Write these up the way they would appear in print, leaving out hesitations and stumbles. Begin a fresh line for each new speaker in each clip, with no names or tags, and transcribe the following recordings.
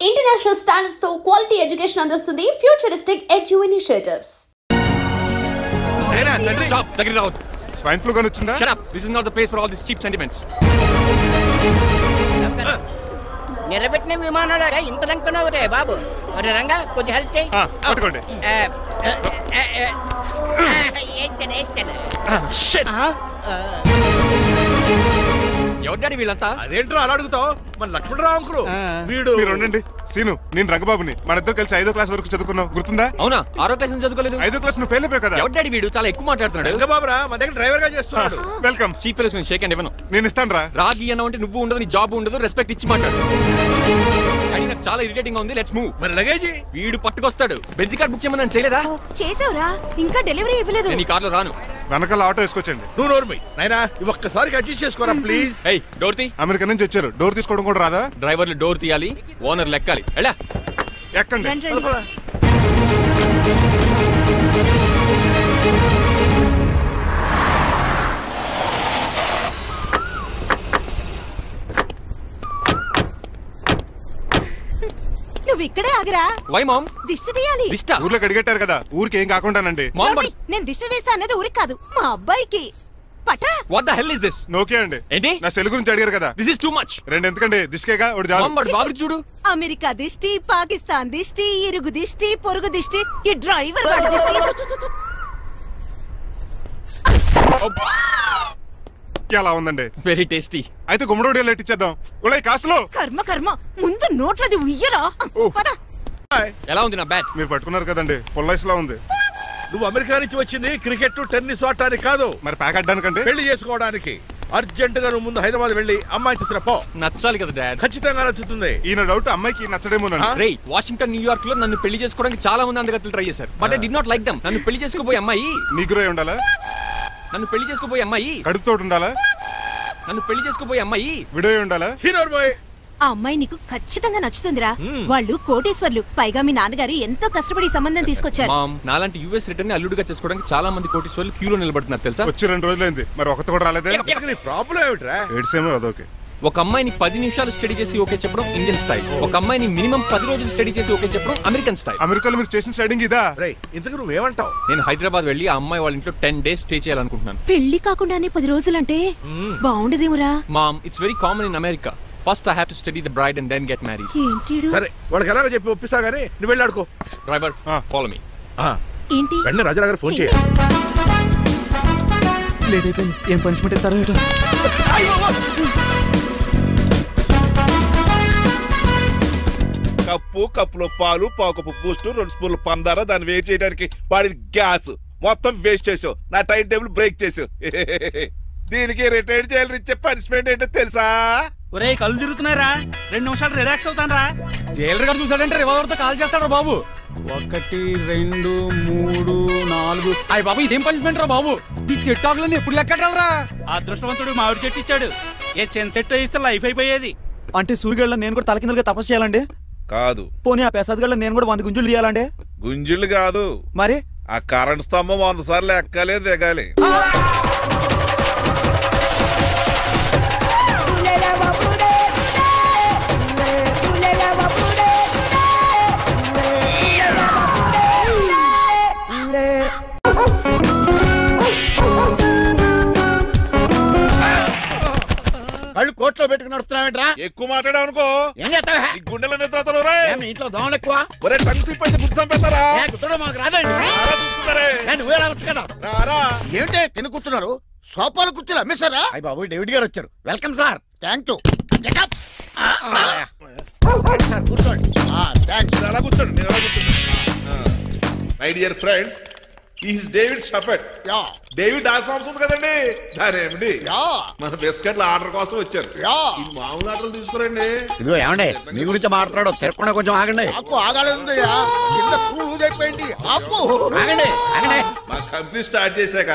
International standards తో quality education అందిస్తుంది futuristic edu initiatives.
Stop! Take it out.
Swine flu gun వచ్చిందా?
Shut up. This is not the place for all these cheap sentiments.
నిలబెట్టిన విమానాలు ఇంత రంకున్నావు రే బాబు. ఒరే రంగా కొంచెం help చేయి.
పట్టుకోండి.
ఎవరు డాడీ వీళ్ళంతా?
అదేంట్రా అలా అడుగుతావు? మన లక్ష్మణరావు అంకులు వీడు.
మీరు ఉండండి. సీను, నేను రంగబాబుని. మన ఇద్దరు కలిసి 5వ క్లాస్ వరకు చదువుకున్నాం, గుర్తుందా?
అవునా? 6వ క్లాస్ నుంచి చదువుకోలేదు.
5వ క్లాస్ నువ్వు ఫెయిల్ అయిపోయావు కదా.
ఎవరు డాడీ వీడు? చాలా ఎక్కువ మాట్లాడుతున్నాడు.
రంగబాబురా, మన దగ్గర డ్రైవర్ గా చేస్తున్నాడు.
వెల్కమ్.
చీఫ్ ఫెలోస్ నేను షేక్ అండ్ ఇవ్వను.
నేను ఇస్తాను రా.
రాగి అన్న అంటే నువ్వు ఉండదు, నీ జాబ్ ఉండదు, రెస్పెక్ట్ ఇచ్చి మాట్లాడు. డాడీ నాకు చాలా ఇరిటేటింగ్ గా ఉంది. Let's move.
మరి లగేజీ
వీడు పట్టుకొస్తాడు. బెంజ్ కార్ బుక్ చేయమని చేయలేదా?
చేసావురా, ఇంకా డెలివరీ ఇవ్వలేదు.
నేను ఈ కార్లో రాను.
వెనకాల ఆటో వేసుకొచ్చండి.
నువ్వు నోర్మై నాయనా, ఒక్కసారి అడ్జస్ట్ చేసుకోరా ప్లీజ్.
ఏయ్, డోర్ తీ.
అమెరికా నుంచి వచ్చారు, డోర్ తీసుకోవడం కూడా రాదా?
డ్రైవర్లు డోర్ తీయాలి, ఓనర్ లెక్కాలి. ఎలా
ఎక్కండి.
నువ్వు ఇక్కడే ఆగరా.
Why ma'am?
దిష్టి తీయాలి.
దిష్ట?
ఊర్లో కడిగట్టారు కదా, ఊరికి ఏం కాకుండానండి.
మామ్ బట్
నేను దిష్టి తీస్తా అనేది ఊరికి కాదు, మా అబ్బాయికి. పట్రా.
What the hell is this?
నోకే అండి.
ఏంటి?
నా సెల్ గురించి అడిగారు కదా.
This is too much.
రెండు ఎందుకండి? దిష్కేగా ఒకటి చాలు.
మామ్ బట్ బాబు చూడు.
అమెరికా దిష్టి, పాకిస్తాన్ దిష్టి, ఇరుగు దిష్టి, పొరుగు దిష్టి, ఈ డ్రైవర్ వాడి దిష్టి.
ఎలా ఉందండి?
Very tasty.
అయితే గుమ్మడి లెట్ ఇచ్చేద్దాం. ఉలై కాసులో.
కర్మ కర్మ, ముందు నోట్లది ఉయ్యరా. పద.
ఎలా ఉంది నా బ్యాట్?
మీరు పట్టుకున్నారు కదండి, పొల్లైస్ లా ఉంది.
నువ్వు అమెరికా నుంచి వచ్చింది క్రికెట్ టెన్నిస్ ఆడటానికి కాదు,
మరి ప్యాక్ అడ్డానికంటే.
పెళ్లి చేసుకోవడానికి. అర్జెంట్ గా నువ్వు ముందు హైదరాబాద్ వెళ్ళి అమ్మాయి చూసిన పో.
నచ్చాలి కదా డాడ్.
ఖచ్చితంగా నచ్చుతుంది.
ఈయన డౌట్ అమ్మాయికి నచ్చడేమోనండి.
రేయ్, వాషింగ్టన్ న్యూయార్క్ లో నన్ను పెళ్లి చేసుకోవడానికి చాలా మంది అందగత్తలు ట్రై చేశారు, but I did not like them. నన్ను పెళ్లి చేసుకోబోయే అమ్మాయి
నీగురై ఉండాలా?
నన్ను పెళ్లి చేసుకోబోయే అమ్మాయి
కడుపుతోటి ఉండాలా?
నన్ను పెళ్లి చేసుకోబోయే అమ్మాయి
విడోయి ఉండాలా?
హీరో బాయ్,
ఆ అమ్మాయి నీకు ఖచ్చితంగా నచ్చుతుందిరా. వాళ్ళు కోటీశ్వర్లు, పైగా మీ నాన్నగారు ఎంతో కష్టపడి సంబంధం తీసుకొచ్చారు.
మామ్, నాలాంటి యుఎస్ రిటర్న్ ని అల్లుడిగా చేసుకోవడానికి చాలా మంది కోటీశ్వర్లు క్యూలో నిలబడుతున్నారు తెలుసా?
వచ్చి 2 రోజులైంది, మరి ఒకటి కూడా రాలేదే.
నీ ప్రాబ్లం ఏమిట్రా?
ఏడ్సేమో అదొకే.
ఒక అమ్మాయిని 10 నిమిషాలు స్టడీ చేసి ఓకే చెప్పడం ఇండియన్ స్టైల్. ఒక అమ్మాయిని మినిమం 10 రోజులు స్టడీ చేసి ఓకే చెప్పడం అమెరికన్ స్టైల్.
అమెరికాలో మీరు చేసిన స్టైడింగ్ ఇదా?
రేయ్, ఇంతకు నువ్వేమంటావు?
నేను హైదరాబాద్ వెళ్ళి ఆ అమ్మాయి వాళ్ళ ఇంట్లో 10 days స్టే చేయాలనుకుంటున్నాను.
పెళ్లి కాకుండానే 10 రోజులంటే బాగుండదేమురా.
Mom, it's very common in America. First I have to study the bride and then get married.
ఏంటిడు?
సరే, వాళ్ళకి ఎలాగో చెప్పి ఒప్పిస్తా గానీ నువ్వు వెళ్ళి ఆడుకో.
Driver, follow me.
ఏంటి?
వెంటనే రాజారావు గారు ఫోన్ చేయాలి.
లేట్ అయిపోయింది. ఏం పనిష్మెంట్ ఇస్తారో ఏటో.
కప్పులో పాలు, పావుకప్పు బూస్ట్, 2 స్పూన్లు పందార, దాన్ని వెయిట్ చేయడానికి వాడిది గ్యాస్ మొత్తం వేస్ట్ చేసావు. నా టైం టేబుల్ బ్రేక్ చేసావు. దీనికి రిటైర్ చేయాలని ఇచ్చే పనిష్మెంట్ ఏంటో తెలుసా?
ఒరే, కళ్ళు తిరుగుతున్నారా? 2 నిమిషాలు రిలాక్స్ అవుతాను రా. జైలర్ గారు చూసాడంటే రివాల్వర్ తో కాల్ చేస్తాడు బాబు. 1 2 3 4. అయ్య బాబు, ఇదేం పనిష్మెంట్ రా బాబు? ఈ చెట్టు ఆకులన్నీ ఎప్పుడు లెక్కడరా? అదృష్టవంతుడు మామిడి చెట్టు ఇచ్చాడు. ఏ చిన్న చెట్టు ఇస్తే లైఫ్ అయిపోయేది. అంటే సూర్యుగళ్ళ నేను కూడా తలకిందలుగా తపస్సు చేయాలండి?
కాదు.
పోనీ ఆ పెసాద్ నేను కూడా 100 గుంజులు తీయాలండి?
గుంజులు కాదు,
మరి
ఆ కరెంట్ స్తంభం 100 సార్లు ఎక్కాలి, దిగాలి.
కళ్ళు కోట్లో పెట్టుకుని నడుస్తున్నావేంట్రా?
ఎక్కువ మాట్లాడావు అనుకో
ఏం చేస్తావా?
గుండెల నిద్రతలు
ఇంట్లో దోమలు ఎక్కువ.
ఒరే, టంగ్ స్లిప్ అయితే గుర్తు చంపేస్తారా?
గుర్తుడు మాకు రాదండి.
చూసుకుంటారే.
నువ్వే రావచ్చు కదా.
రారా.
ఏంటి తిని కూర్చున్నారు? సోఫాలు కూర్చొని అమ్మేశారా? అయ్య బాబు, డేవిడ్ గారు వచ్చారు. Welcome sir. Thank you. కూర్చోండి.
అలా కూర్చోండి, నేను అలా కూర్చోండి. My dear friends, is David Shaffet. David dog farms ఉంది కదండి, దానేమిటి మన బిస్కెట్ల ఆర్డర్ కోసం వచ్చారు. ఈ మామూలు ఆర్డర్లు తీసుకురండి.
ఇదిగో ఏమండి, మీ గురించి మాట్లాడు, తిరగకుండా కొంచెం ఆగండి.
మా కంపెనీ స్టార్ట్ చేశాక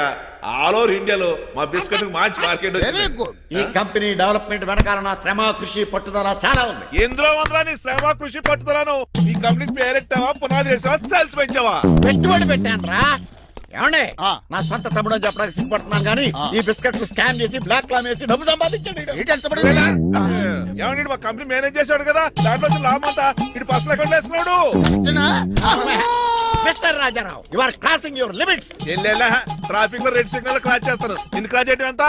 ఆల్ ఓవర్ ఇండియాలో మా బిస్కెట్ మంచి మార్కెట్ వచ్చింది.
ఈ కంపెనీ డెవలప్మెంట్ వెనకాల నా శ్రమ, కృషి, పట్టుదల చాలా ఉంది.
ఎందులో ఉందా నీ శ్రమ, కృషి, పట్టుదలను? ఈ కంపెనీకి పేరెట్టావా, పునాది వేసావా, సేల్స్ పెంచావా?
పెట్టుబడి పెట్టాను రా. ఏమండి నా సొంత తమ్ముడు అని చెప్పడానికి సిగ్గుపడుతున్నాను కానీ ఈ బిస్కెట్లు స్కామ్ చేసి బ్లాక్ క్లామ్ వేసి డబ్బు సంపాదించండి.
ఏమండి మా కంపెనీ మేనేజ్ చేశాడు కదా, దాంట్లో లాభం అంతా ఇటు పర్సనల్ అకౌంట్ వేసుకున్నాడు.
Mister Rajarao, you are crossing your limits.
ఎల్లెల్లా ట్రాఫిక్ లో రెడ్ సిగ్నల్ క్రాస్ చేస్తాను. నిన్ను క్రాస్ చేయడం ఎంత?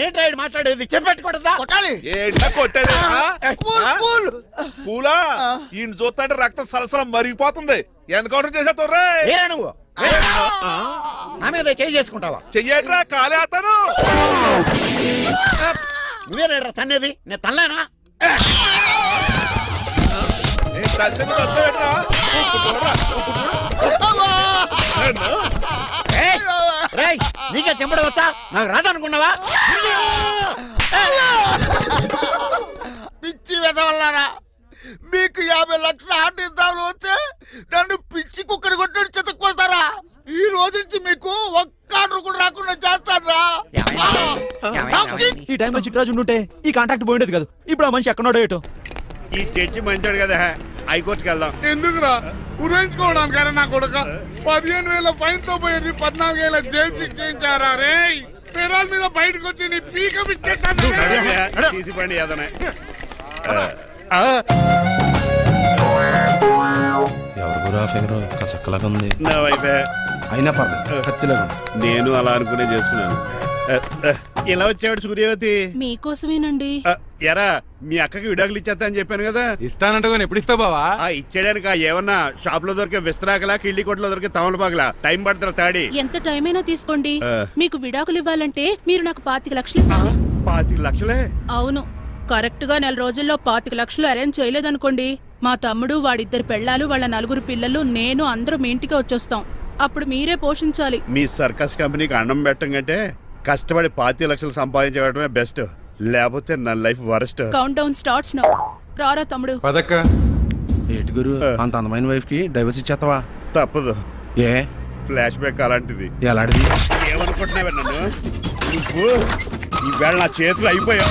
ఏంటి రైడ్ మాట్లాడేది? చెప్పెట్టుకూడదా? కొట్టాలి.
ఏంటా కొట్టేది? పూలా ఈయన చూస్తుంటే రక్తం సలసలం మరిగిపోతుంది. ఎన్కౌంటర్ చేసేతో
నువ్వు నా మీద చేయి చేసుకుంటావా?
చెయ్యట్రా కాలే అతను.
నువ్వేనా తన్నేది? నేను తనలేనా? నీకే చెంపడం వచ్చా? నాకు రాదనుకున్నావా? పిచ్చి వెదవల్లారా, మీకు 50 లక్షల ఆటిద్దాలు వస్తే నన్ను పిచ్చి కుక్కడి కొట్టి చెతక్కుపోతారా? ఈ రోజు నుంచి మీకు ఒక్క ఆర్డర్ కూడా రాకుండా చేస్తారా?
ఈ టైంలో చిట్రాజు ఉంటే ఈ కాంట్రాక్ట్ పోయిండేది కదా. ఇప్పుడు ఆ మనిషి ఎక్కడో ఏటో.
ఈ చర్చి మంచాడు కదా, హైకోర్టుకి వెళ్దాం.
ఎందుకురా ఉరేంచుకోవడానికి? నా కొడుక 15,000 ఫైన్ తో పోయేది 14 ఏళ్ళ జైలు శిక్ష చేయించారా రే? పెరాల మీద బయటకు వచ్చి నీ పీక
తీసిపండి ఏదైనా. నా వైఫే
అయినా పర్లేదు, కత్తిలాగా
నేను అలా అనుకునే చేసుకున్నాను. ఇలా వచ్చాడు సూర్యవతి.
మీకోసమేనండి.
ఎరా మీ అక్కకి విడాకులు ఇచ్చేస్తా అని చెప్పాను కదా.
ఇస్తానంటే ఎప్పుడు ఇస్తావు బావా?
ఇచ్చేయడానికి ఏమన్నా షాప్ లో దొరికే విస్తరాకలా, కిళ్ళి కొట్లో దొరికే తమలపాకలా టైం పడుతున్నా తాడి.
ఎంత టైం అయినా తీసుకోండి. మీకు విడాకులు ఇవ్వాలంటే మీరు నాకు 25 లక్షలు ఇవ్వాలి.
25 లక్షలే?
అవును. కరెక్ట్ గా 4 రోజుల్లో 25 లక్షలు అరేంజ్ చేయలేదనుకోండి, మా తమ్ముడు, వాడిద్దరు పెళ్ళాలు, వాళ్ళ 4 పిల్లలు, నేను అందరూ మీ ఇంటికి వచ్చేస్తాం. అప్పుడు మీరే పోషించాలి.
మీ సర్కస్ కంపెనీకి అన్నం పెట్టం కంటే కష్టపడి 25 లక్షలు సంపాదించడమే బెస్ట్. లేకపోతే నా life worst.
Count down starts now. రారా తమ్ముడు.
పదక్క.
ఏటి గురు, అంత అందమైన వైఫ్ కి డైవర్స్ ఇచ్చేస్తావా?
తప్పదు.
ఏ
ఫ్లాష్ బ్యాక్ అలాంటిది.
ఎలాంటిది?
ఏమనుకుంటున్నావా నన్ను? నువ్వు ఈవేళ నా చేతులు అయిపోయా.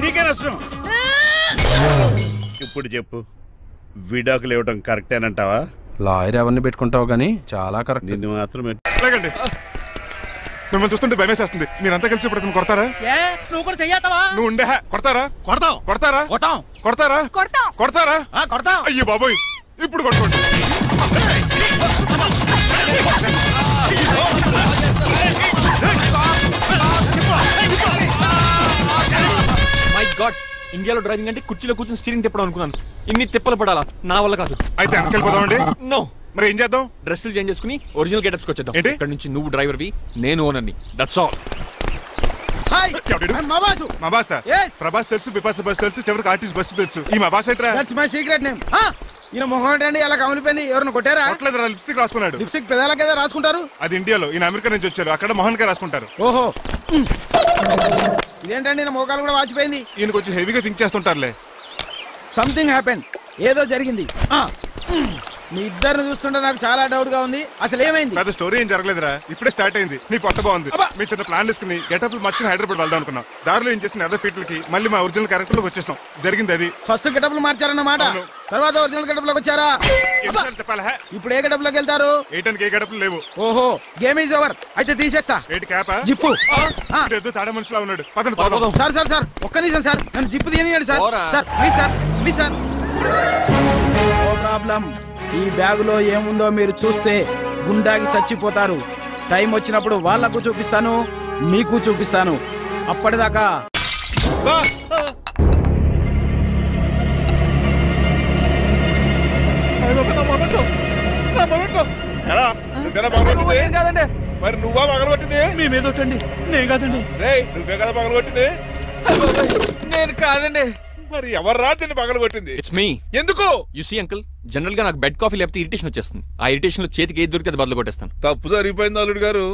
నీకే నష్టం. ఇప్పుడు చెప్పు, విడాకులు ఇవ్వడం కరెక్టేనంటావా?
లాయర్ ఎవరిని పెట్టుకుంటావు గానీ చాలా కరెక్ట్.
నిన్ను మాత్రం
మిమ్మల్ని చూస్తుంటే భయమేసేస్తుంది. మీరంతా కలిసి ఇప్పుడు కొడతారా?
నువ్వు కూడా చెయ్యతావా?
నువ్వు ఉండే కొడతారా?
కొడతాం.
కొడతారా?
కొట్టాం.
కొడతారా? కొడతారా?
కొడతాం.
అయ్యో బాబోయ్, ఇప్పుడు కొట్టుకోండి.
మై గాడ్, ఇండియాలో డ్రైవింగ్ అంటే కుర్చీలో కూర్చొని స్టీరింగ్ తిప్పడం అనుకున్నాను. ఇన్ని తిప్పలు పడాలా? నా వల్ల కాదు.
అయితే వెనకెళ్ళిపోదామండి.
నో.
మరి ఏం చేద్దాం?
డ్రెస్సులు చేంజ్ చేసుకుని ఒరిజినల్ గెటప్స్ వచ్చేద్దాం.
ఏంటి?
ఇక్కడ నుంచి నువ్వు డ్రైవర్వి, నేను ఓనర్ని. That's all.
మా బాస ప్రభాస్ తెలుసు, బిపాస బస్ తెలుసు, చివరికి ఆర్టిస్ట్ బస్సు తెలుసు. ఈ మా బాస్ ఏంట్రా?
That's my secret name. ఈయన మొహం ఏంటండి ఎలా కమిలిపోయింది? ఎవరిని కొట్టారా?
కొట్టలేదురా, లిప్స్టిక్ రాసుకున్నాడు.
లిప్స్టిక్ పెదాలకి ఏదో రాసుకుంటారు.
అది ఇండియాలో, ఈయన అమెరికా నుంచి వచ్చారు. అక్కడ మోహన్ గారు రాసుకుంటారు.
ఓహో, ఇదేంటండి నా మోకాలు కూడా వాచిపోయింది.
ఈయన కొంచెం హెవీగా థింక్ చేస్తుంటారులే.
సంథింగ్ హ్యాపెన్, ఏదో జరిగింది. మీ ఇద్దరిని చూస్తుంటే నాకు చాలా డౌట్ గా ఉంది. అసలు ఏమైంది?
పెద్ద స్టోరీ ఏం జరగలేదురా, ఇప్పుడే స్టార్ట్ అయింది. నీ కొత్త బాగుంది. మీ చిన్న ప్లాన్ తీసుకుని గెటప్లు మార్చుకుని హైదరాబాద్ వెళ్దాం అనుకున్నాం. దారిలో ఏం చేసిన అదర్ ఫీట్లకి మళ్ళీ మా ఒరిజినల్ క్యారెక్టర్ లోకి వచ్చేసాం. జరిగింది అది.
ఫస్ట్ గెటప్లు మార్చారన్నమాట, తర్వాత ఒరిజినల్ గెటప్ లోకి వచ్చారా?
చెప్పాలా?
ఇప్పుడు ఏ గెటప్ లోకి వెళ్తారు?
ఏటానికి ఏ గెటప్లు లేవు.
ఓహో, గేమ్ ఈజ్ ఓవర్. అయితే తీసేస్తా.
ఏంటి క్యాపా?
జిప్పు.
తాడా మనుషులా ఉన్నాడు. పదండి.
సార్ సార్ సార్, ఒక్క నిమిషం సార్, నన్ను జిప్పు తీయనియండి sir. Sir please sir, please sir. No problem. ఈ బ్యాగులో ఏముందో మీరు చూస్తే గుండాకి చచ్చిపోతారు. టైం వచ్చినప్పుడు వాళ్లకు చూపిస్తాను, మీకు చూపిస్తాను. అప్పటిదాకా
కాదండి. మరి నువ్వా పగలగొట్టింది?
మీ మీద ఒట్టండి. నేను కాదండి.
నువ్వే కదా పగలగొట్టింది?
నేను కాదండి.
మరి ఎవర్రా దీన్ని పగలగొట్టింది?
It's me.
ఎందుకు?
యు సీ అంకుల్, జనరల్ గా నాకు బెడ్ కాఫీ లేకపోతే ఇరిటేషన్ వచ్చేస్తుంది. ఆ ఇరిటేషన్ లో చేతికి ఏది దొరికితే అది బదులు కొట్టేస్తాను.
తప్పు జరిగిపోయింది అల్లుడు గారు,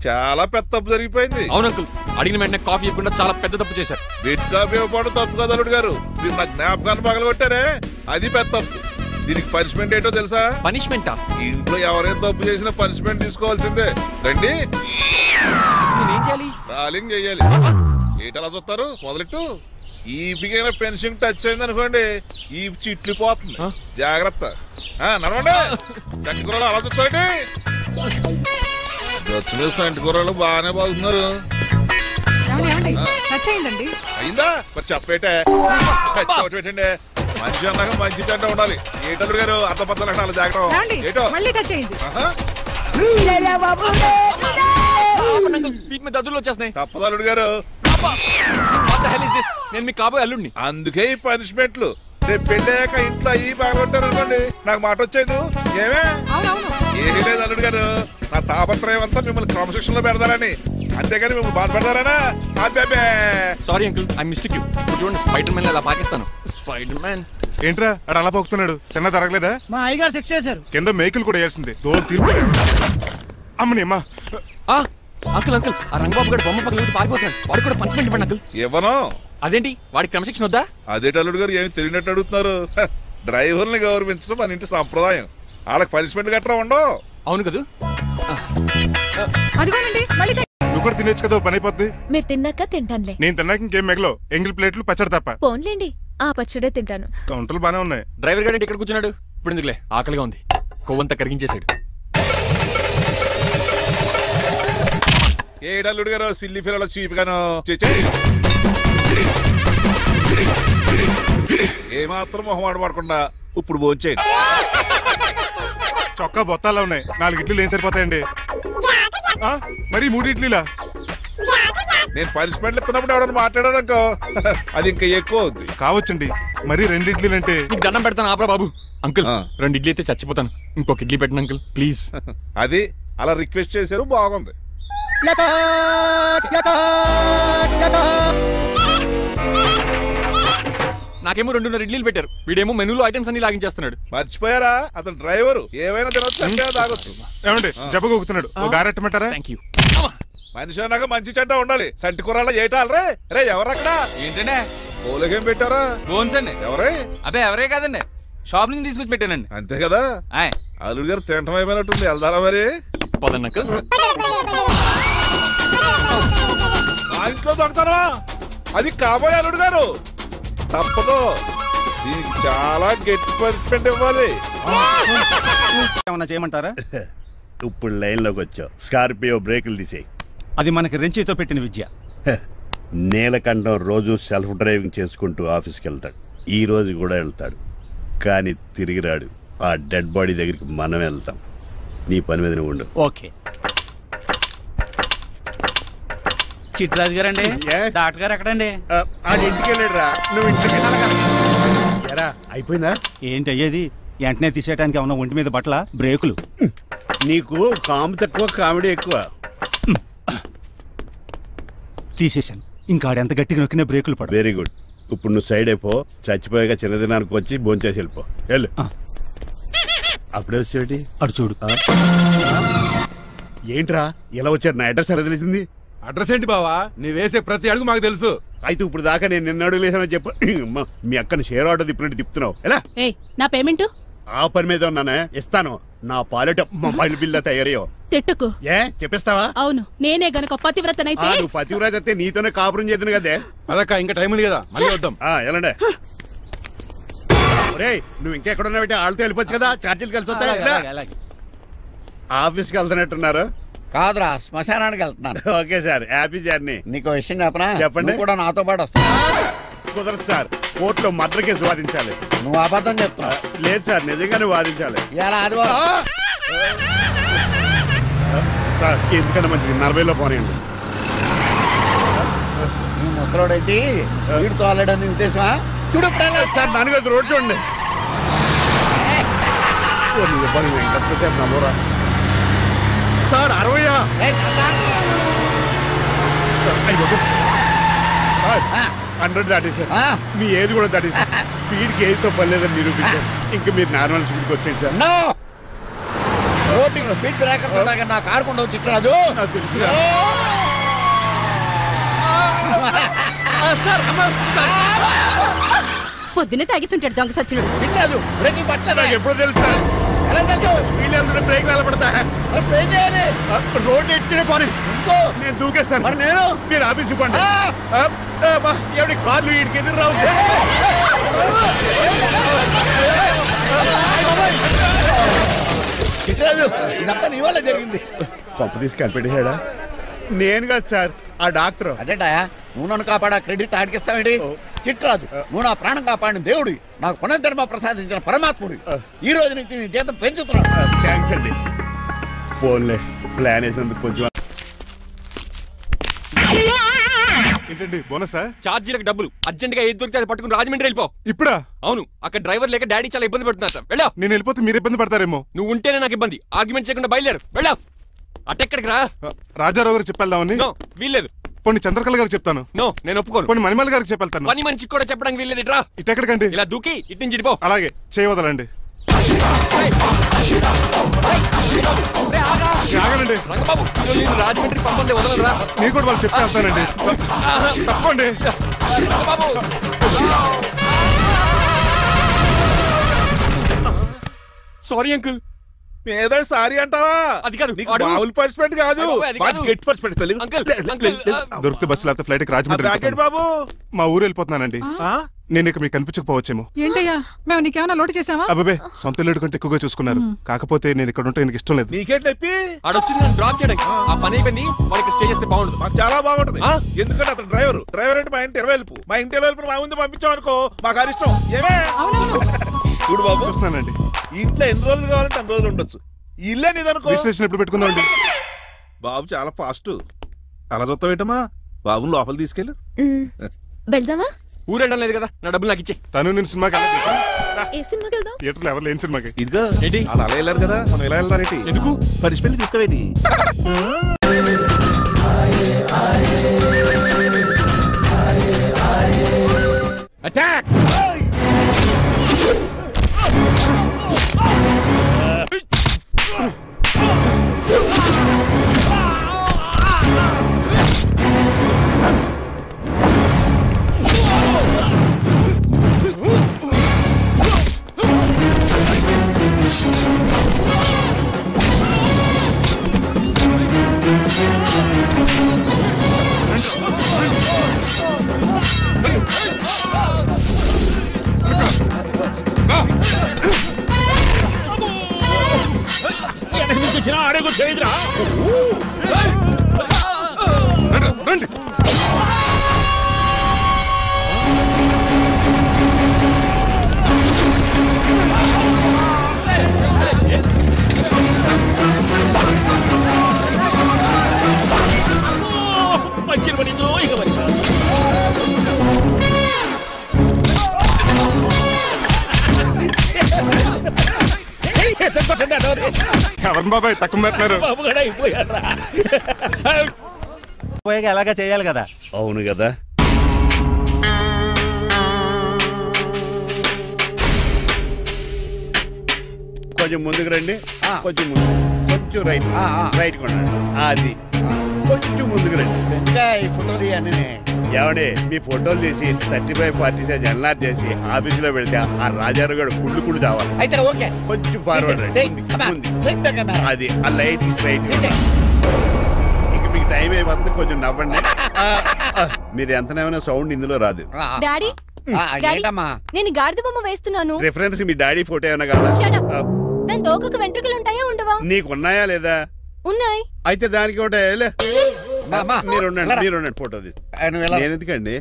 చాలా పెద్ద తప్పు జరిగిపోయింది.
అవును అంకుల్, అడిగిన వెంటనే కాఫీ ఇవ్వకుండా చాలా పెద్ద తప్పు చేశారు.
బెడ్ కాఫీ ఇవ్వడం తప్పు కదా అల్లుడు గారు, దీన్ని నా జ్ఞాపకాన్ని పగలగొట్టారే, అది పెద్ద తప్పు. దీనికి పనిష్మెంట్ ఏంటో తెలుసా?
పనిష్మెంటా?
ఇంట్లో ఎవరైనా తప్పు చేసినా పనిష్మెంట్ తీసుకోవాల్సిందే. రండి.
నేనేం చేయాలి?
రాలింగ్ చేయాలి. ఏటలా చూస్తారు మొదలెట్టు ఈపికైనా పెన్షన్ టచ్ అయింది అనుకోండి ఈ చిట్లు పోతుంది జాగ్రత్త నడవండి సంటి కూరలు అలా చూస్తారండి గచ్చు మీద సంటి కూరలు బాగానే బాగుతున్నారు అయిందా మరి చెప్పేటే పెట్టండి మంచి అన్నాక మంచి తింట ఉండాలి ఏటల్లుడు గారు అర్థపత్ర అలా జాగ్రత్త ఏటో
దద్దులు వచ్చేస్తున్నాయి
తప్పదల్లుడు గారు
నేను మీకు కాబోయే అల్లుడిని
అందుకే ఈ పనిష్మెంట్లు రేపు పెళ్ళాక ఇంట్లో అయ్యి బాగా ఉంటారు అనుకోండి నాకు మాట వచ్చేది ఏమే ఏమీ లేదు అల్లుడు గారు నా తాపత్రయం అంతా మిమ్మల్ని క్రమశిక్షణలో పెడతారని అంతేగాని మిమ్మల్ని బాధపడతారనా అబ్బే
sorry uncle I mistake you చూడండి స్పైడర్ మ్యాన్ అలా పాకిస్తాను స్పైడర్ మ్యాన్
ఏంట్రా అడు అలా పోతున్నాడు తిన్న తరగలేదా
మా అయ్యగారు శిక్ష చేశారు
కింద మేకులు కూడా వేయాల్సిందే తోలు తీర్పు అమ్మని అమ్మా
అంకుల్ అంకుల్ ఆ రంగబాబు గారు బొమ్మ పక్కన పారిపోతున్నాడు వాడికి కూడా పనిష్మెంట్ ఇవ్వండి అంకుల్
ఇవ్వను
అదేంటి వాడికి క్రమశిక్షణ వద్దా
అదేటి అల్లుడు గారు ఏమి తెలియనట్టు అడుగుతున్నారు డ్రైవర్ని గౌరవించడం మన ఇంటి సంప్రదాయం వాళ్ళకి పనిష్మెంట్ గట్రా ఉండవు
అవును కదా
నువ్వు కూడా తినేచ్చు కదా పని అయిపోద్ది
మీరు తిన్నాక తింటానులే
నేను తిన్నాక ఇంకేం మిగలో ఎంగిల్ ప్లేట్లు పచ్చడి తప్ప
పోన్లేండి ఆ పచ్చడే తింటాను
కౌంటర్లు బానే ఉన్నాయి
డ్రైవర్ గారు ఇక్కడ కూర్చున్నాడు ఇప్పుడు ఎందుకులే ఆకలిగా ఉంది కొవ్వంతా కరిగించేశాడు
ఏడల్లుడు గారు సిల్లి ఫిరలో చీపిగాను ఏమాత్రం మొహమాట పడకుండా ఇప్పుడు భోంచేయండి
చొక్కా బొత్తాలా ఉన్నాయి 4 ఇడ్లీలు ఏం సరిపోతాయండి మరి 3 ఇడ్లీలా
నేను పనిష్మెంట్లు ఇస్తున్నప్పుడు ఎవడన్నా మాట్లాడాడు అనుకో అది ఇంకా ఎక్కువ అవుద్ది
కావచ్చండి మరి 2 ఇడ్లీలు అంటే
నీకు దండం పెడతాను ఆపరా బాబు అంకుల్ 2 ఇడ్లీ అయితే చచ్చిపోతాను ఇంకొక ఇడ్లీ పెట్టండి అంకుల్ ప్లీజ్
అది అలా రిక్వెస్ట్ చేశారు బాగుంది
నాకేమో 2 ఇడ్లీలు పెట్టారు వీడేమో మెనూలో ఐటమ్స్ అన్ని లాగించేస్తున్నాడు
మర్చిపోయారా అతను డ్రైవర్ ఏమైనా తినొచ్చు తాగొచ్చు
ఏమండి జబ్బగొక్కుతున్నాడు ఒక గారెట్టమంటారా
థ్యాంక్ యూ
మనిషి అన్నాక మంచి చెడ్డ ఉండాలి సంటి కూరలో ఏటాలరే రే ఎవరక్కడ
ఏంటంటే
పోలేకేం పెట్టారా
బోన్స్ అండి
ఎవరే
అబ్బే ఎవరే కాదండి షాప్ నుంచి తీసుకొచ్చి పెట్టానండి
అంతే కదా అల్లుడు గారు తింటం అయిపోయినట్టుంది వెళ్దారా మరి
పదన్నక
మా ఇంట్లో దొంగతారా అది కాబోయే అల్లుడు గారు తప్పదు దీనికి చాలా గట్టి పనిష్మెంట్ ఇవ్వాలి
ఏమన్నా చేయమంటారా
ఇప్పుడు లైన్లోకి వచ్చావు స్కార్పియో బ్రేకులు తీసేయి
అది మనకి రెంచితో పెట్టిన విద్య
నీలకంఠం రోజు సెల్ఫ్ డ్రైవింగ్ చేసుకుంటూ ఆఫీస్కి వెళ్తాడు ఈ రోజు కూడా వెళ్తాడు కానీ తిరిగి రాడు ఆ డెడ్ బాడీ దగ్గరికి మనం వెళ్తాం నీ పని మీద నువ్వు ఉండు
ఓకే చిట్రాజు గారండి డాక్టర్ గారు ఎక్కడండి
ఆడి ఇంటికి వెళ్ళాడు రా నువ్వు ఇంటికి ఎరా అయిపోయిందా
ఏంటి అయ్యేది వెంటనే తీసేయడానికి ఏమన్నా ఒంటి మీద బట్టల బ్రేకులు
నీకు కామెడీ తక్కువ కామెడీ ఎక్కువ
తీసేశాను ఇంకా ఆడెంత గట్టిగా నొక్కినా బ్రేకులు పడ
వెరీ గుడ్ ఇప్పుడు నువ్వు సైడ్ అయిపో చచ్చిపోయాక చిన్నదినానికి వచ్చి భోంచేసి వెళ్ళిపో వెళ్ళు అప్పుడే వచ్చేటి
అటు చూడు
ఏంట్రా ఎలా వచ్చారు నా అడ్రస్ ఎలా తెలిసింది
అడ్రస్ ఏంటి బావా నీ వేసే ప్రతి అడుగు మాకు తెలుసు
అయితే ఇప్పుడు దాకా నేను నిన్న అడుగు లేసానని చెప్పు మీ అక్కని షేర్ ఆర్డర్ తిప్పినట్టు తిప్పుతున్నావు ఎలా
నా పేమెంట్
ఆ పని మీద ఉన్నానే ఇస్తాను నా పాలెట మొబైల్ బిల్ తయారయ్యో
తిట్టుకు
ఏ చెప్పిస్తావా
అవును నేనే గనక పతివ్రతనైతే
నువ్వు పతివ్రత అయితే నీతోనే కాపురం చేద్దును కదే
అదక్క ఇంకా టైం ఉంది కదా మళ్ళీ వద్దాం
ఎలాండే ఒరేయ్ నువ్వు ఇంకెక్కడ ఉన్నావు వాళ్ళతో వెళ్ళిపోవచ్చు కదా ఛార్జీలు కలిసి వస్తాయి ఆఫీస్కి వెళ్తున్నట్టున్నారు
కాదురా శ్మశానానికి వెళ్తున్నాను
ఓకే సార్ హ్యాపీ జర్నీ
నీకు విషయం చెప్పనా
చెప్పండి
కూడా నాతో పాటు వస్తా
కుదరదు సార్ కోర్టులో మర్డర్ కేసు వాదించాలి
నువ్వు అబద్ధం చెప్తావు
లేదు సార్ నిజంగానే వాదించాలి
ఇలా ఆదివారం
సార్ ఎందుకన్నా మంచిది 40లో పోనీయండి
నువ్వు ముసలోడేంటి స్పీడ్ తోలడని ఉద్దేశమా చూడు
సార్ దానిగా రోడ్ చూడండి ఎంతసేపు నమ్మరా సార్ 60 100 దాటేసారు మీ ఏది కూడా దాటేసారు స్పీడ్కి ఏదితో పని లేదని నిరూపించారు ఇంకా మీరు నార్మల్ స్పీడ్కి వచ్చేది సార్
రోడ్డుకి స్పీడ్ బ్రేకర్స్ ఉండగా నా కారు కొండ చిట్టరాజు
నాకు తెలుసు
పొద్దునే తాగిస్తుంటాడు దొంగ సచ్చినుడు
చిట్టరాజు బ్రేకింగ్ పట్టలేదు
ఎప్పుడో తెలుసు సార్
బ్రేక్ నిలబడతా రోడ్ ఎచ్చిన పని నేను దూకేస్తాను మరి నేను మీరు ఆఫీస్ ఇవ్వండి ఎవరి కార్లు వీటికి ఎదురు రావు ఇదంతా నీ వల్ల జరిగింది కొంప తీసి కనిపెట్టేశాడా నేను కాదు సార్ ఆ డాక్టర్
అదేటా నువ్వు నన్ను కాపాడా క్రెడిట్ ఆడికిస్తావేంటి చిట్రాజు నువ్వు నా ప్రాణం కాపాడిన దేవుడి నాకు పునర్ధర్మ ప్రసాదించిన పరమాత్ముడి ఈ రోజు నుంచి నీ జీతం పెంచుతున్నాను.
థ్యాంక్స్ అండి. ఫోన్లే ప్లాన్ వేసినందుకు కొంచెం
ఏంటండి బోనసా?
ఛార్జీలకు డబ్బులు అర్జెంట్ గా ఏది దొరికితే అది పట్టుకుని రాజమండ్రి వెళ్ళిపో.
ఇప్పుడా?
అవును, అక్కడ డ్రైవర్ లేక డాడీ చాలా ఇబ్బంది పడుతున్నారు. వెళ్ళా.
నేను వెళ్ళిపోతే మీరు ఇబ్బంది పడతారేమో.
నువ్వు ఉంటేనే నాకు ఇబ్బంది. ఆర్గ్యుమెంట్ చేయకుండా బయలుదేరు. వెళ్ళా. అటెక్కడికి రా.
రాజారావు గారు చెప్పేద్దామని.
వీల్లేదు.
పోనీ చంద్రకళ గారికి చెప్తాను.
నో, నేను ఒప్పుకోను.
పోనీ మణిమాల గారికి చెప్పేళ్తాను.
పని మనిషికి కూడా చెప్పడానికి వీల్లేదు. ఇట్రా.
ఇటెక్కడికండి?
ఇలా దూకి ఇటు నుంచి ఇటుపో.
అలాగే చేయవదలండి. ఆగనండి
రంగబాబు, రాజమండ్రి పంపండి, వదలరా.
మీరు కూడా వాళ్ళు చెప్తే వెళ్తానండి. తప్పండి.
Sorry uncle.
ఏదో సారీ అంటావా?
అది కాదు,
మామూలు పనిష్మెంట్ కాదు, గట్టి పనిష్మెంట్.
దొరికితే బస్సు లేకపోతే ఫ్లైట్ రాజమండ్రి
బాబు.
మా ఊరు వెళ్ళిపోతున్నానండి. నేను ఇక మీకు కనిపించకపోవచ్చేమో.
ఏంటయ్యా మేము నీకేమైనా లోటు చేసావా?
అబ్బాబే సొంత లేడు కంటే ఎక్కువగా చూసుకున్నారు. కాకపోతే నేను ఇక్కడ ఉంటే నాకు ఇష్టం లేదు.
నీకేంటి నొప్పి?
ఆడొచ్చింది నన్ను డ్రాప్ చేయడానికి. ఆ పని అయిపోయింది. వాళ్ళకి స్టే చేస్తే బాగుంటుంది.
మాకు చాలా బాగుంటుంది. ఎందుకంటే అతను డ్రైవర్ అంటే మా ఇంటి వెళ్ళిపు. మా ఇంటి వెళ్ళిపు మా ముందు పంపించాం అనుకో మాకు అది ఇష్టం. ఏమే చూడు బాబు,
చూస్తున్నానండి.
ఇంట్లో ఎన్ని రోజులు కావాలంటే అన్ని రోజులు ఉండొచ్చు. ఇల్లే నీదనుకో.
రిజిస్ట్రేషన్ ఎప్పుడు పెట్టుకుందామండి?
బాబు చాలా ఫాస్ట్. అలా చూస్తావు ఏంటమ్మా? బాబుని లోపల తీసుకెళ్ళు.
వెళ్దామా?
ఊరెళ్ళడం లేదు కదా, నా డబ్బులు నాకు ఇచ్చే.
తను నేను సినిమాకి
ఏ సినిమాకి వెళ్దాం?
థియేటర్లో ఎవరు లేని సినిమాకి.
ఇదిగో ఏంటి అలా వెళ్ళారు కదా, మనం ఎలా వెళ్తారేంటి? ఎందుకు పనిష్మెంట్ తీసుకోవేంటి?
అటాక్!
అడుగు చేయదురా. పంచిరు పడిందో ఇక
ఎవరు బాబాయ్ తక్కువ పెట్టినారు?
పోయాక ఎలాగా చేయాలి కదా.
అవును కదా. కొంచెం ముందుకు రండి. కొంచెం ముందు, కొంచెం రైట్, రైట్ కొనండి. అది కొంచెం ముందుకు రండి.
ఈ ఫోటోలు ఇవన్నీ
ఏమండి మీ ఫోటోలు తీసి 35-40 సైజ్ ఎన్ఆర్ చేసి ఆఫీసులో వెళ్తే ఆ రాజారావు గారు కుళ్ళు తావాలి.
అయితే ఓకే,
కొంచెం ఫార్వర్డ్ రండి. అది ఆ లైట్ స్ట్రైట్. ఇక మీకు టైం అయిపోతుంది, కొంచెం నవ్వండి. మీరు ఎంతనేమైనా సౌండ్ ఇందులో రాదు.
డాడీ నేను గాడిద బొమ్మ వేస్తున్నాను.
రిఫరెన్స్ మీ డాడీ ఫోటో ఏమైనా కావాలా?
దాని దోకకు వెంట్రుకలు ఉంటాయా ఉండవా?
నీకున్నాయా లేదా?
ఉన్నాయి.
అయితే దానికి ఉంటాయి. మీరు ఉండండి ఫోటో తీసి. నేను ఎందుకండి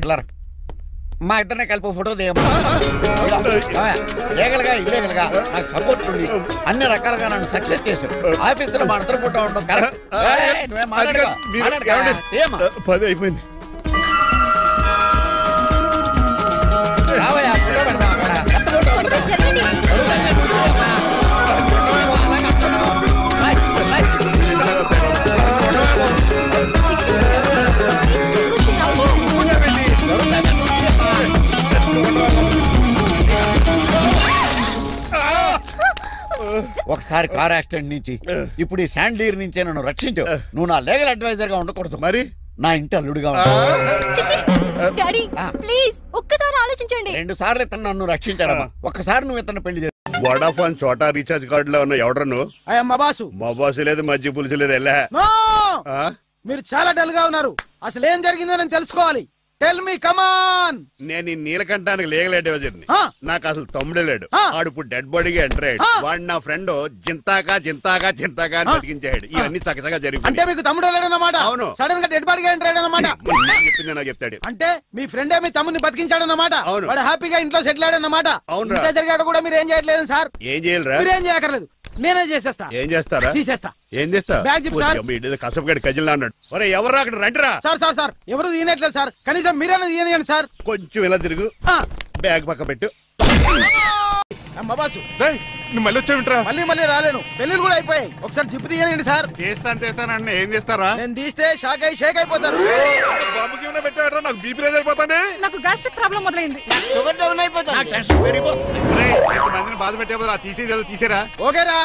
మా ఇద్దరినే కలిపి ఫోటో లీగల్గా ఇల్లీగల్గా నాకు సపోర్ట్ ఉంది. అన్ని రకాలుగా నన్ను సక్సెస్ చేశారు. ఆఫీసులో మా ఇద్దరు ఫోటో ఉండడం కరెక్ట్.
10 అయిపోయింది.
రావయ్యా ఫోటో పెడతాం అక్కడ. ఒకసారి కార్ యాక్సిడెంట్ నుంచి ఇప్పుడు ఈ శాండ్లీర్ నుంచే నన్ను రక్షించావు. నువ్వు నా లీగల్ అడ్వైజర్ గా ఉండకూడదు, మరి నా ఇంటి అల్లుడుగా
డాడీ ప్లీజ్ ఒక్కసారి ఆలోచించండి.
2 సార్లు ఇతను నన్ను రక్షించాడమ్మా. ఒక్కసారి నువ్వు ఇతను పెళ్లి
వడాఫోన్ చోటా రీఛార్జ్ కార్డులో ఉన్న ఎవడరా నువ్వు?
మా బాసు.
మా బాసు లేదు, మజ్జి పులుసు లేదు. వెళ్ళా.
మీరు చాలా డల్ గా ఉన్నారు. అసలు ఏం జరిగిందో నేను తెలుసుకోవాలి. టెల్ మీ కమాన్.
నేను ఈ నీలకంఠానికి లేగలేడు నాకు అసలు తమ్ముడే లేడు. ఆడు ఇప్పుడు డెడ్ బాడీగా ఎంటర్ అయ్యాడు. వాడు నా ఫ్రెండ్ జింతాగా అని బతికించాడు. ఇవన్నీ చక్కగా జరిగింది.
అంటే మీకు తమ్ముడు లేడన్నమాట?
అవును.
సడన్ గా డెడ్ బాడీగా ఎంటర్ అయ్యాడన్నమాట.
చెప్పింది నాకు చెప్తాడు.
అంటే మీ ఫ్రెండే మీ తమ్ముని బతికించాడన్నమాట.
అవును.
వాడు హ్యాపీగా ఇంట్లో సెటిల్ అయ్యాడన్నమాట.
అవును.
ఇంత జరిగాక కూడా మీరు ఏం చేయట్లేదు సార్?
ఏం చేయాలరా?
మీరు ఏం చేయక్కర్లేదు, నేనే చేసేస్తా.
ఏం చేస్తారా?
తీసేస్తా.
ఏం చేస్తా?
Bag zip sir.
కసపగడి కజిల్లా అన్నాడు. ఒరే ఎవరు అక్కడ రండిరా.
సార్ ఎవరు తీయనట్లేదు సార్. కనీసం మీరైనా తీయనియండి సార్.
కొంచెం ఇలా తిరుగు. బ్యాగ్ పక్క పెట్టు.
బాసు
నువ్వు మళ్ళీ వచ్చావింట్రా?
మళ్ళీ రాలేను. పెళ్లిలు కూడా అయిపోయాయి. ఒకసారి జిప్ తీయనండి సార్.
తీస్తాను. ఏం చేస్తారా?
నేను తీస్తే షేక్ అయిపోతారు.
బాబుకి పెట్టాడు. నాకు బీపీ రేజ్ అయిపోతుంది.
నాకు గ్యాస్ట్రిక్ ప్రాబ్లం మొదలైంది.
షుగర్ డౌన్ అయిపోతుంది.
మందిని బాధ పెట్టే తీసేరా.
ఓకేరా.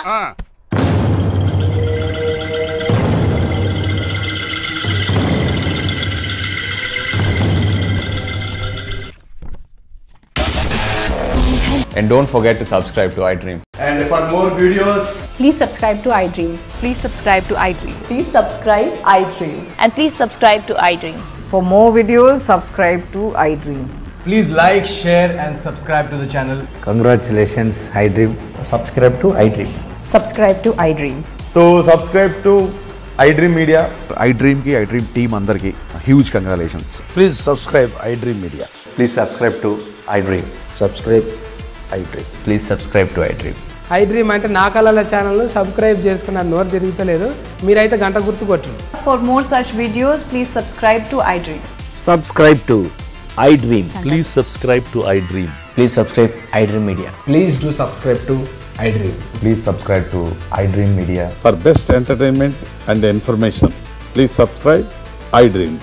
And don't forget to subscribe to iDream.
And for more videos,
Please subscribe to iDream. Please subscribe to iDream.
Please subscribe iDream.
And please subscribe to iDream.
For more videos, subscribe to iDream.
Please like, share and subscribe to the channel.
Congratulations, iDream.
Subscribe to iDream.
Subscribe to iDream.
So subscribe to iDream Media. iDream ki iDream team andarki huge congratulations.
Please subscribe iDream Media.
Please subscribe to iDream.
Subscribe iDream.
Please subscribe to iDream.
iDream అంటే నా కళల channel subscribe చేసుకున్న నోరు తిరుగుతలేదు. మీరైతే గంట గుర్తు కొట్టండి.
For more such videos, please subscribe to iDream.
Subscribe to iDream. Please subscribe to iDream.
Please subscribe iDream Media.
Please do subscribe to iDream.
Please subscribe to iDream Media.
For best entertainment and information, please subscribe iDream.